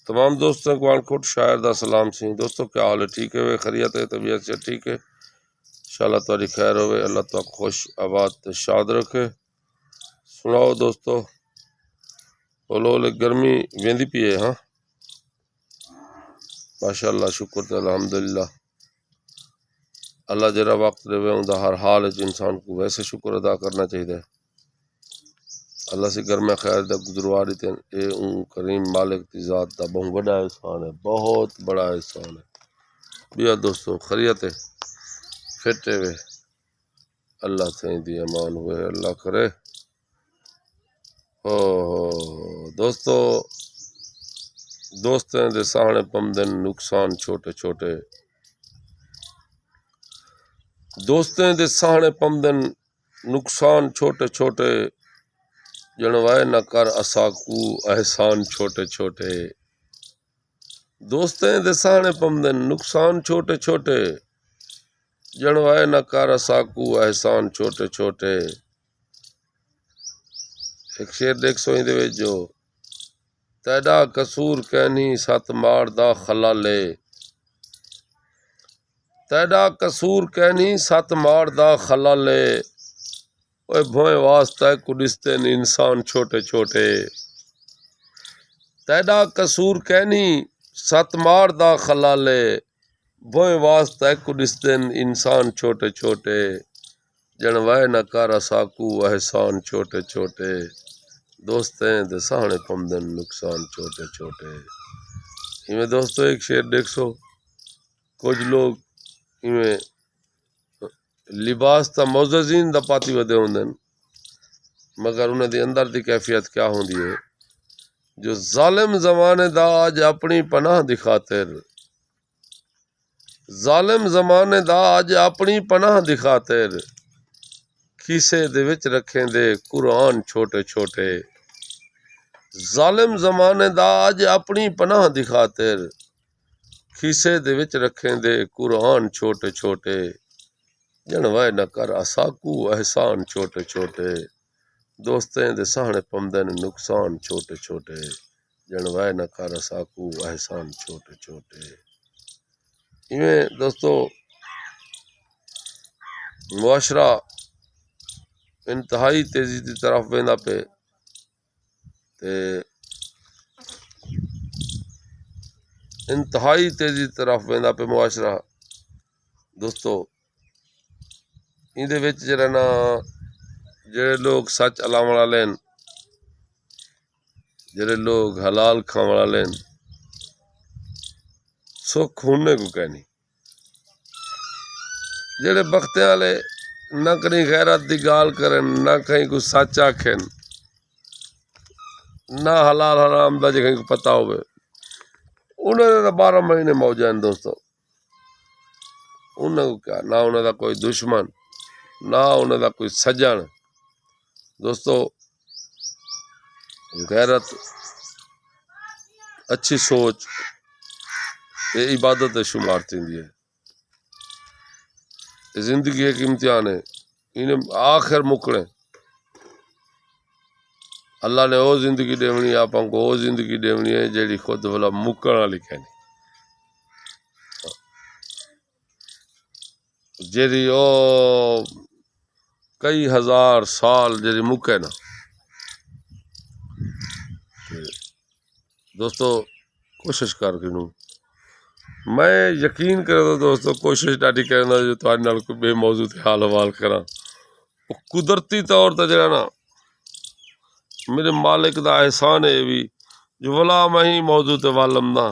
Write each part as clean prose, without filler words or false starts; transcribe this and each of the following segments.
تمام دوستوں کو کوٹ شاعر دا سلام سی دوستو، کیا حال ہے؟ ٹھیک ہے؟ خیریت ہے؟ طبیعت سے ٹھیک ہے؟ انشاءاللہ تاری خیر ہوئے، اللہ تعالیٰ خوش آباد شاد رکھے۔ سناؤ دوستو، بولو گرمی ویندی پی ہے؟ ہاں ماشاءاللہ، شکر تے الحمدللہ۔ اللہ جرا وقت دے ہوندا ہر حال وچ انسان کو ویسے شکر ادا کرنا چاہیے۔ اللہ سے گھر میں خیر دا گزرواری تے اے کریم مالک دی ذات دا بہت بڑا احسان ہے، بہت بڑا احسان ہے۔ بیا دوستو خیریت ہے؟ فٹے وے اللہ تھیں دی امان ہوئے، اللہ کرے۔ دوستیں دے ساہنے پمدن نقصان چھوٹے چھوٹے، دوستیں دے ساہنے پمدن نقصان چھوٹے چھوٹے، جنوائے نہ کر اساکو احسان چھوٹے چھوٹے۔ دوستیں دے ساہنے پمدن نقصان چھوٹے چھوٹے، جنوائے نہ کر اساکو احسان چھوٹے چھوٹے۔ ایک شعر دیکھ سو ہی دے جو تیڈا قصور کہنی ست مار دا خلالے، تیڈا قصور کہنی ست مار دا خلالے، اوے بھوئے واسطہ کڈستن انسان چھوٹے چھوٹے۔ تیڈا قصور کہنی ست مار دا خلالے، بھوئے واسطہ کڈستن انسان چھوٹے چھوٹے، جنوائے نہ کر اساکو احسان چھوٹے چھوٹے۔ دوستیں دے ساہنے پمدن نقصان چھوٹے چھوٹے۔ ایویں دوستو ایک شعر دیکھ سو، کچھ لوگ ایویں لباس تا معززین دا پاتی ودے ہوندن، مگر انہاں دی اندر دی کیفیت کیا ہوندی ہے؟ جو ظالم زمانے دا آج اپنی پناہ دی خاطر، ظالم زمانے دا آج اپنی پناہ دی خاطر، کھیسے دے وچ رکھیں دے قرآن چھوٹے چھوٹے۔ ظالم زمانے دا آج اپنی پناہ دی خاطر، کھیسے دے وچ رکھیں دے قرآن چھوٹے چھوٹے، جنوائے نہ کر اساکو احسان چھوٹے چھوٹے۔ دوستیں دے ساہنے پمدن نقصان چھوٹے چھوٹے، جنوائے نہ کر اساکو احسان چھوٹے چھوٹے۔ ایویں دوستو معاشرہ انتہائی تیزی دی طرف ویندا پہ تے انتہائی تیزی دی طرف ویندا پہ معاشرہ دوستو۔ این دے وچ جڑا نا جڑے لوگ سچ علاوہ والے، جڑے لوگ حلال کھاون والے، سکھ ہونے کو کہنی، جڑے بختے والے نہ کہیں غیرت دی گال کرن، نہ کہیں کو سچ آکھن، نہ حلال حرام دا جے کہیں کو پتہ ہوئے، انہوں نے 12 مہینے موجہ ہیں دوستو۔ انہوں کو کیا، نہ انہوں دا کوئی دشمن، نہ انہوں دا کوئی سجن۔ دوستو غیرت، اچھی سوچ یہ عبادت شمار تھیندی ہے۔ زندگی ایک امتحان ہے، انہیں آخر مکنے اللہ نے وہ زندگی دیونی ہے، آپ کو وہ زندگی دیونی ہے جیڑی خود بھلا مکن والی کہنی، جیڑی او کئی ہزار سال جیڑی مکے نا۔ دوستو کوشش کر کے نوں میں یقین کرے تو دوستو کوشش ڈاڈی کرنا جو تہاڈے نال کوئی بے موضوع تے حال حوال کراں، قدرتی طور تے جڑا نا میرے مالک دا احسان ہے بھی جو ولا میں ہی موضوع تے والم نہ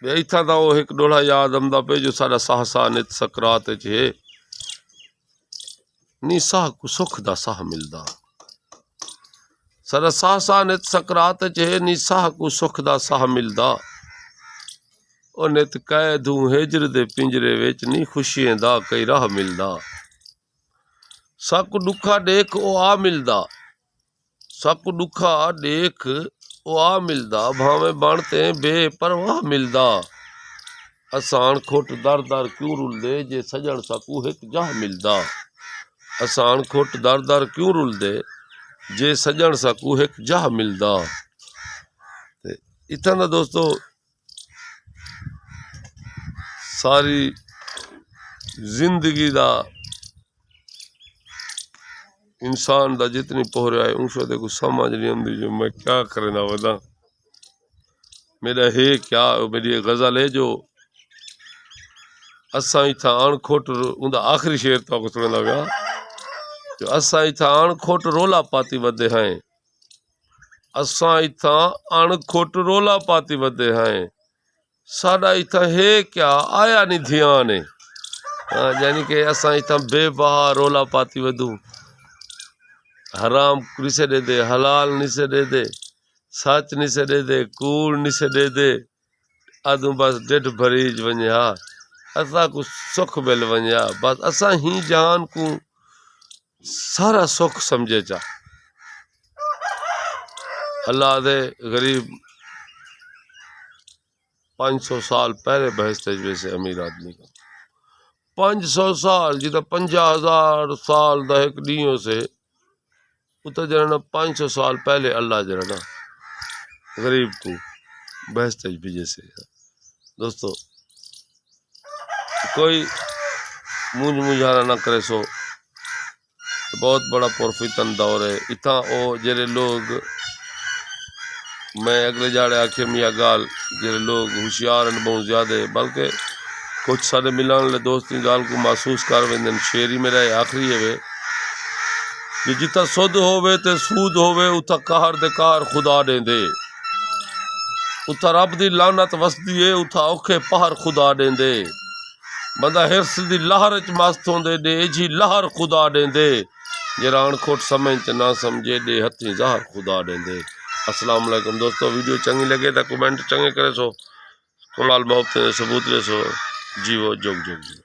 ایتھا دا وہ ایک ڈوڑا یاد آمدا پہ جو ساڈا ساہ ساہ نت سکرات وچ ہے، نی ساہ کو سکھ دا ساہ ملدا، ساڈا ساہ ساہ نت سکرات وچ ہے، نی ساہ کو سکھ دا ساہ ملدا، او نت قید ہوں ہجر دے پنجرے وچ نی خوشیاں دا کئی راہ ملدا، سک ڈکھا دیکھ او آ ملدا، سک ڈکھا دیکھ او آ ملدا، بھاویں بنتے بے پرواہ ملدا، آسان کھٹ در در کیوں رل دے جے سجن سکو ایک جاہ ملدا، آسان کھٹ در در کیوں رل دے جے سجن سکو ایک جاہ ملدا۔ اتنا دا دوستو ساری زندگی دا انسان دا جتنی پہرے آئے ان شو دے کو سمجھ نہیں آندی جو میں کیا کرنا ودا میرا ہے کیا میری غزل ہے جو اساں ایتھا آن کھوٹ اوندا آخری شعر تو کو سندا ویا جو اساں ایتھا آن کھوٹ رولا پاتی ودے ہیں اساں ایتھا آن کھوٹ رولا پاتی ودے ہیں ساڈا ایتھا ہے کیا آیا نہیں دھیان ہے یعنی کہ اساں ایتھا بے بہا رولا پاتی ودوں حرام نہیں سے دے دے حلال نہیں سے دے دے سچ نہیں سے دے دے کوڑ نہیں سے دے دے ادوں بس ڈڈ بھریج ونجا اساں کو سکھ مل ونجا بس اساں ہی جان کو سارا سکھ سمجھے چا اللہ دے غریب 500 سال پہلے بحث تجربے سے امیر آدمی کا 500 سال جیتا 50,000 سال دا ایک ڈیوں سے اتا جرنا 500 سال پہلے اللہ جرنا غریب کو بحث تجربے سے دوستو کوئی مونج مجھارا نہ کرے سو بہت بڑا پرفتن دور ہے اتنا او جڑے لوگ میں اگلے جاڑے آکھے میاں گال جڑے لوگ ہوشیار ہیں بہت زیادہ بلکہ کچھ سارے ملان لے دوستی گال کو محسوس کر ویندن شیری میرا آخری ہے کہ جتا سود ہووے تے سود ہووے اتا قہر دے قہر خدا دیں دے اتا رب دی لعنت وسدی ہے اتا اوکھے پہر خدا دیں دے بندہ ہرس دی لہر چ مست ہوندے دے جی لہر خدا دیں دے جران کھوٹ سمجھ تے نہ سمجھے دے ہتھی زہر خدا دیں دے السلام علیکم دوستو ویڈیو چنگی لگے تا کومنٹ چنگے کرے سو کلال محبت ثبوت لے سو جیو جگ جگ جی